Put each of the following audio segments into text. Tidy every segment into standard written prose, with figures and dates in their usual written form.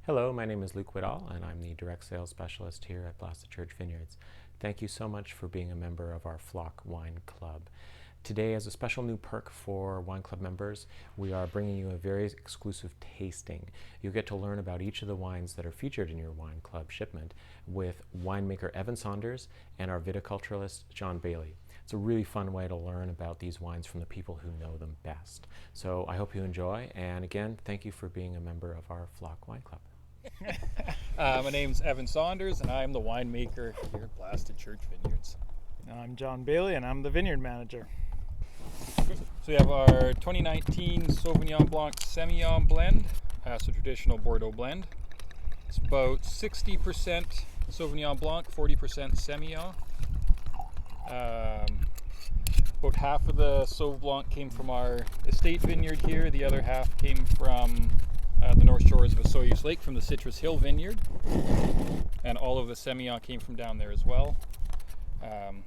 Hello, my name is Luke Whittall, and I'm the direct sales specialist here at Blasted Church Vineyards. Thank you so much for being a member of our Flock Wine Club. Today, as a special new perk for Wine Club members, we are bringing you a very exclusive tasting. You'll get to learn about each of the wines that are featured in your Wine Club shipment with winemaker Evan Saunders and our viticulturalist John Bayley. It's a really fun way to learn about these wines from the people who know them best. So I hope you enjoy, and again, thank you for being a member of our Flock Wine Club. My name's Evan Saunders, and I'm the winemaker here at Blasted Church Vineyards. I'm John Bayley, and I'm the vineyard manager. So we have our 2019 Sauvignon Blanc Semillon blend. It's a traditional Bordeaux blend. It's about 60% Sauvignon Blanc, 40% Semillon. About half of the Sauv Blanc came from our estate vineyard here. The other half came from the north shores of Osoyoos Lake from the Citrus Hill Vineyard, and all of the Semillon came from down there as well.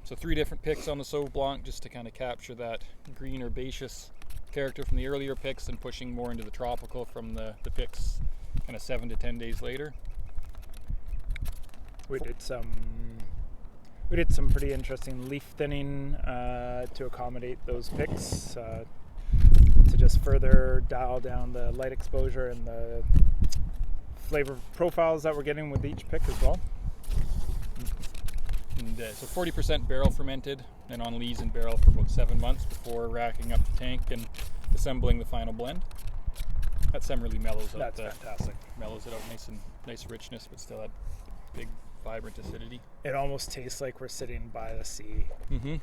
So 3 different picks on the Sauv Blanc, just to kind of capture that green herbaceous character from the earlier picks, and pushing more into the tropical from the picks kind of 7 to 10 days later. We did some pretty interesting leaf thinning to accommodate those picks, to just further dial down the light exposure and the flavor profiles that we're getting with each pick as well. And so 40% barrel fermented, and on lees and barrel for about 7 months before racking up the tank and assembling the final blend. That sem really mellows out. That's fantastic. Mellows it out, nice richness, but still that big, vibrant acidity. It almost tastes like we're sitting by the sea, Mm-hmm.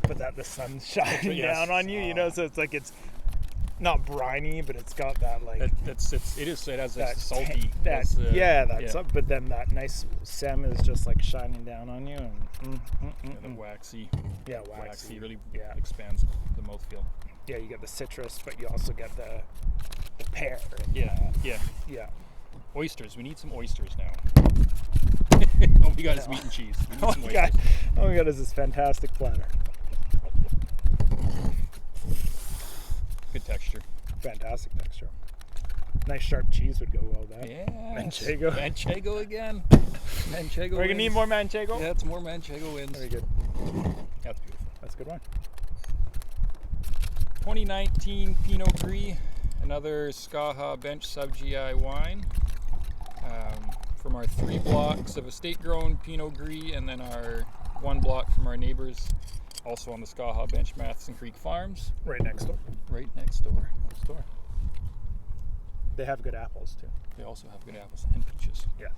but that the sun's shining Yes. down on you, you know. So it's like it's not briny, but it's got that like It has that salty. but then that nice sem is just like shining down on you, and And waxy. Yeah, Waxy really Yeah. expands the mouthfeel. Yeah, you get the citrus, but you also get the pear. Yeah. Oysters. We need some oysters now. All we got is meat and cheese. We need some oysters. All we got is this fantastic platter. Good texture. Fantastic texture. Nice sharp cheese would go well with that. Yeah. Manchego. Again. Manchego. We're gonna need more manchego. Yeah, it's more Manchego wins. Very good. That's beautiful. That's a good one. 2019 Pinot Gris, another Skaha Bench Sub-GI wine. From our 3 blocks of estate-grown Pinot Gris, and then our 1 block from our neighbors, also on the Skaha Bench, Matheson Creek Farms. Right next door. Right next door. They have good apples too. They also have good apples and peaches. Yes.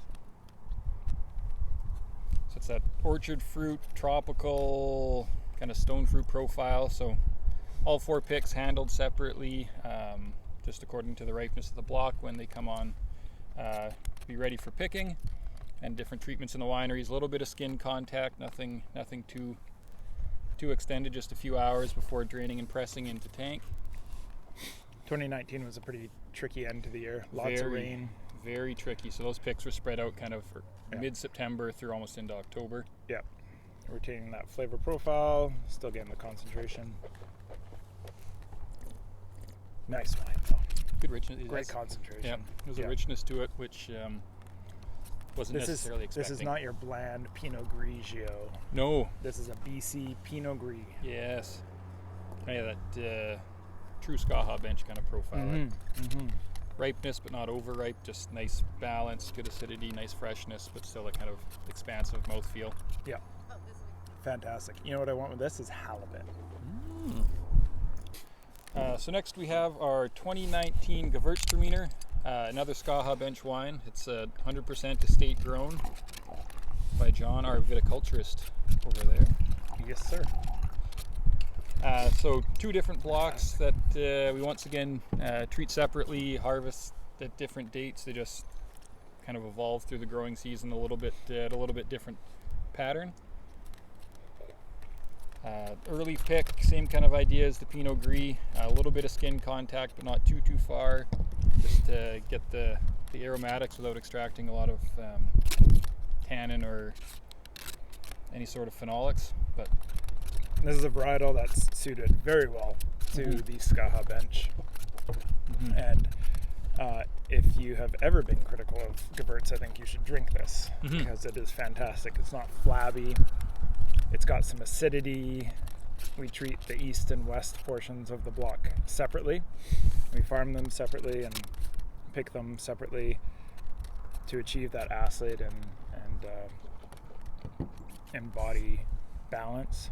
So it's that orchard fruit, tropical, kind of stone fruit profile. So all 4 picks handled separately, just according to the ripeness of the block when they come on be ready for picking, and different treatments in the wineries. A little bit of skin contact, nothing too extended, just a few hours before draining and pressing into tank. 2019 was a pretty tricky end to the year. Lots of rain. Very tricky. So those picks were spread out kind of mid-September through almost into October. Yeah. Retaining that flavor profile, still getting the concentration. Nice wine though. Good richness. Great concentration. Yeah, there's a richness to it, which wasn't necessarily expecting. This is not your bland Pinot Grigio. No. This is a BC Pinot Gris. Yes. Yeah, that true Skaha Bench kind of profile. Ripeness, but not overripe. Just nice balance, good acidity, nice freshness, but still a kind of expansive mouthfeel. Yeah. Fantastic. You know what I want with this is halibut. So next we have our 2019 Gewürztraminer, another Skaha Bench wine. It's 100% estate grown by John, our viticulturist over there. Yes, sir. So 2 different blocks that we once again treat separately, harvest at different dates. They just kind of evolve through the growing season a little bit at a little bit different pattern. Early pick, same kind of idea as the Pinot Gris. A little bit of skin contact, but not too far. Just to get the aromatics without extracting a lot of tannin or any sort of phenolics. But this is a varietal that's suited very well to the Skaha Bench. And if you have ever been critical of Gewurz, I think you should drink this because it is fantastic. It's not flabby. It's got some acidity. We treat the east and west portions of the block separately. We farm them separately and pick them separately to achieve that acid and body balance.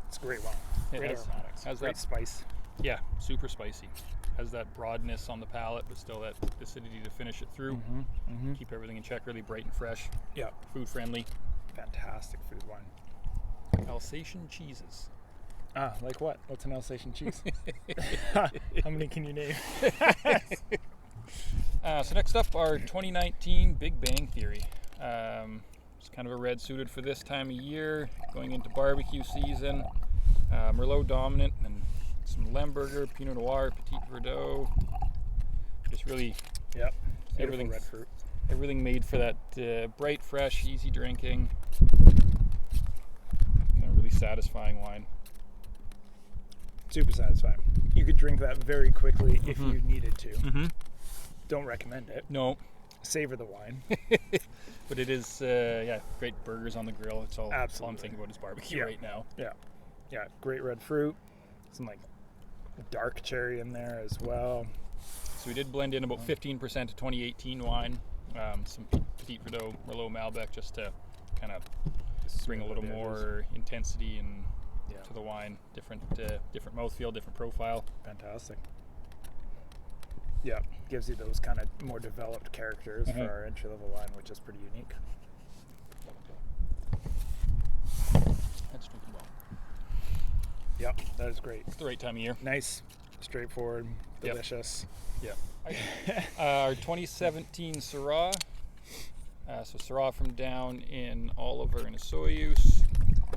It's great wine. Great aromatics. Has great that spice. Yeah, super spicy. Has that broadness on the palate, but still that acidity to finish it through. Keep everything in check. Really bright and fresh. Yeah. Food friendly. Fantastic food wine. Alsatian cheeses. Ah, like what? What's an Alsatian cheese? How many can you name? So next up, our 2019 Big Bang Theory. It's kind of a red suited for this time of year, going into barbecue season. Merlot dominant and some Lemberger, Pinot Noir, Petit Verdot. Just really, everything red fruit. Everything made for that bright, fresh, easy drinking, kind of really satisfying wine. Super satisfying. You could drink that very quickly if you needed to. Don't recommend it. No. Savor the wine. But it is, great burgers on the grill. It's all I'm thinking about is barbecue right now. Yeah, great red fruit. Some like dark cherry in there as well. So we did blend in about 15% of 2018 wine. Some Petit Verdot, Merlot, Malbec, just to kind of bring a little more intensity and to the wine. Different mouthfeel, different profile. Fantastic. Yeah, gives you those kind of more developed characters for our entry-level wine, which is pretty unique. That's drinking well. Yep, that is great. It's the right time of year. Nice, straightforward, delicious. Yeah. Our 2017 Syrah. So Syrah from down in Oliver and Osoyoos.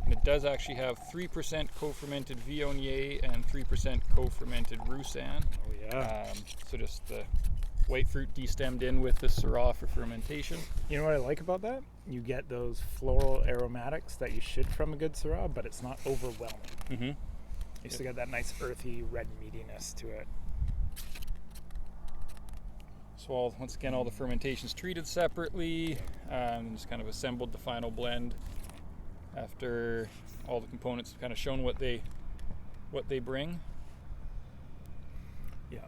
And it does actually have 3% co-fermented Viognier and 3% co-fermented Roussanne. Oh yeah. So just the white fruit destemmed in with the Syrah for fermentation. You know what I like about that? You get those floral aromatics that you should from a good Syrah, but it's not overwhelming. You still get that nice earthy red meatiness to it. So once again, all the fermentation's treated separately, just kind of assembled the final blend after all the components have kind of shown what they bring. Yeah,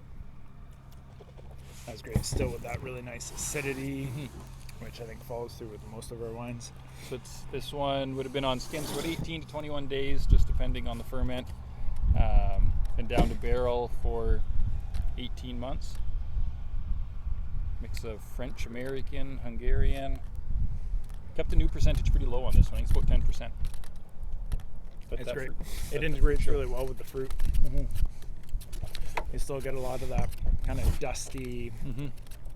that's great. Still with that really nice acidity, which I think follows through with most of our wines. So this one would have been on skins for 18 to 21 days, just depending on the ferment, and down to barrel for 18 months. Mix of French, American, Hungarian. Kept the new percentage pretty low on this one. It's about 10%. But It's great. Fruit, it integrates really well with the fruit. You still get a lot of that kind of dusty,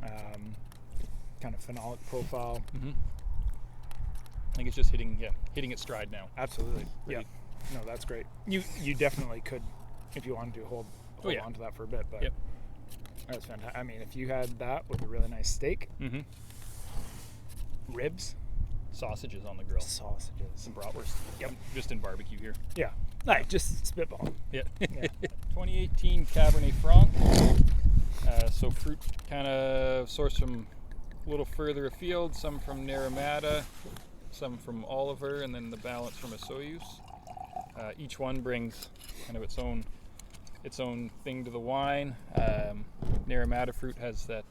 kind of phenolic profile. I think it's just hitting its stride now. Absolutely. Yeah. No, that's great. You definitely could, if you wanted to, hold on to that for a bit. But that's fantastic. I mean, if you had that with a really nice steak, ribs, sausages on the grill, some bratwurst. Just in barbecue here. Yeah. Like just spitball. Yeah. 2018 Cabernet Franc. So fruit kind of sourced from a little further afield. Some from Naramata, some from Oliver, and then the balance from Osoyoos. Each one brings kind of its own thing to the wine. Naramata fruit has that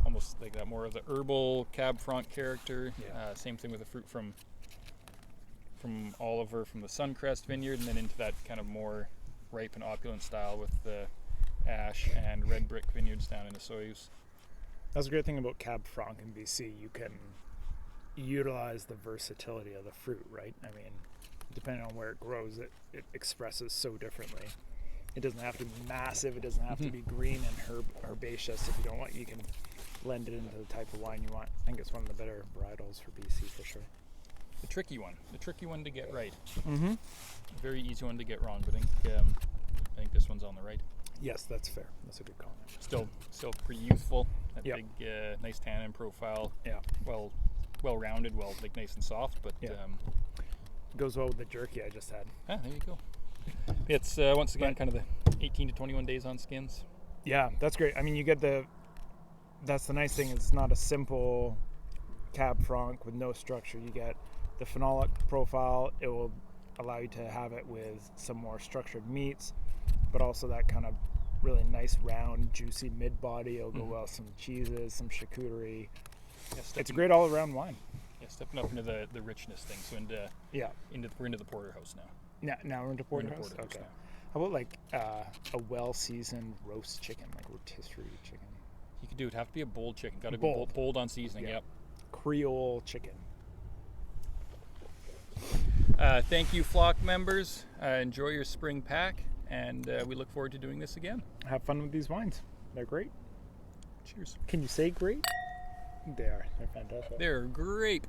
almost like that more of the herbal Cab Franc character. Same thing with the fruit from Oliver from the Suncrest Vineyard, and then into that kind of more ripe and opulent style with the Ash and Red Brick Vineyards down in Osoyoos. That's a great thing about Cab Franc in BC. You can utilize the versatility of the fruit, right? I mean, depending on where it grows, it expresses so differently. It doesn't have to be massive. It doesn't have to be green and herbaceous. If you don't want, you can blend it into the type of wine you want. I think it's one of the better varietals for BC for sure. The tricky one to get right. A very easy one to get wrong, but I think this one's on the right. Yes, that's fair. That's a good comment. Still pretty youthful. That big, nice tannin profile. Yeah. Well rounded, like nice and soft, but goes well with the jerky I just had. There you go. It's once again kind of the 18 to 21 days on skins. Yeah, that's great. I mean, you get that's the nice thing. It's not a simple Cab Franc with no structure. You get the phenolic profile. It will allow you to have it with some more structured meats, but also that kind of really nice, round, juicy mid-body. It'll go well with some cheeses, some charcuterie. Yeah, It's a great all-around wine. Yeah, stepping up into the richness thing. So we're into the porterhouse now. Now we're into porterhouse. Porterhouse Okay. now. How about like a well-seasoned roast chicken, like rotisserie chicken? You could do it. Have to be a bold chicken. Got to be Bold. bold on seasoning. Yeah. Yep. Creole chicken. Thank you, flock members. Enjoy your spring pack, and we look forward to doing this again. Have fun with these wines. They're great. Cheers. Can you say great? They are. They're fantastic. They're great.